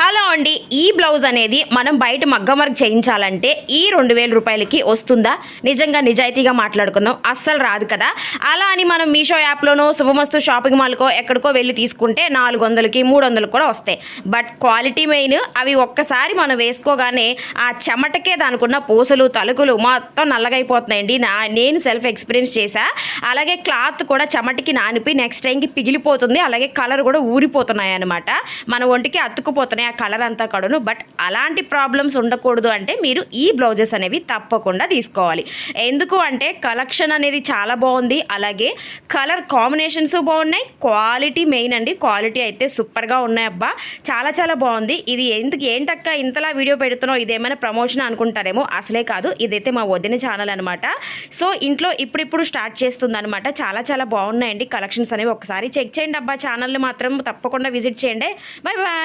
Hello అండి, ఈ blouse అనేది మనం బయట మగ్గం వర్క్ చేయించాలంటే ఈ 2000 రూపాయలకి వస్తుందా? నిజంగా నిజాయితీగా మాట్లాడుకుందాం, అస్సలు రాదు కదా. అలా అని మనం మీషో యాప్లోనో శుభమస్తు షాపింగ్ మాల్కో ఎక్కడికో వెళ్ళి తీసుకుంటే 400కి 300కి కూడా వస్తాయి. But quality main. అవి ఒక్కసారి మనం వేసుకోగానే ఆ చెమటకే దానికున్న పూసలు తలుకులు మొత్తం నల్లగైపోతున్నాయండి. నేను సెల్ఫ్ ఎక్స్పీరియన్స్ చేశా. అలాగే క్లాత్ కూడా చెమటికి నానిపి నెక్స్ట్ టైంకి పిగిలిపోతుంది. అలాగే కలర్ కూడా ఊరిపోతున్నాయి అనమాట. మన ఒంటికి అతుక్కుపోతున్నాయి ఆ కలర్ అంతా కడును. బట్ అలాంటి ప్రాబ్లమ్స్ ఉండకూడదు అంటే మీరు ఈ బ్లౌజెస్ అనేవి తప్పకుండా తీసుకోవాలి. ఎందుకు అంటే కలెక్షన్ అనేది చాలా బాగుంది. అలాగే కలర్ కాంబినేషన్స్ బాగున్నాయి. క్వాలిటీ మెయిన్ అండి. క్వాలిటీ అయితే సూపర్గా ఉన్నాయి. అబ్బా చాలా చాలా బాగుంది. ఇది ఏంటక్క ఇంతలా వీడియో పెడుతున్నావు, ఇదేమైనా ప్రమోషన్ అనుకుంటారేమో. అసలే కాదు, ఇదైతే మా వదిన ఛానల్ అనమాట. సో ఇంట్లో ఇప్పుడిప్పుడు స్టార్ట్ చేస్తుంది అనమాట. చాలా చాలా బాగున్నాయండి కలెక్షన్స్ అనేవి. ఒకసారి చెక్ చేయండి అబ్బా. ఛానల్ని మాత్రం తప్పకుండా విజిట్ చేయండి. Bye bye.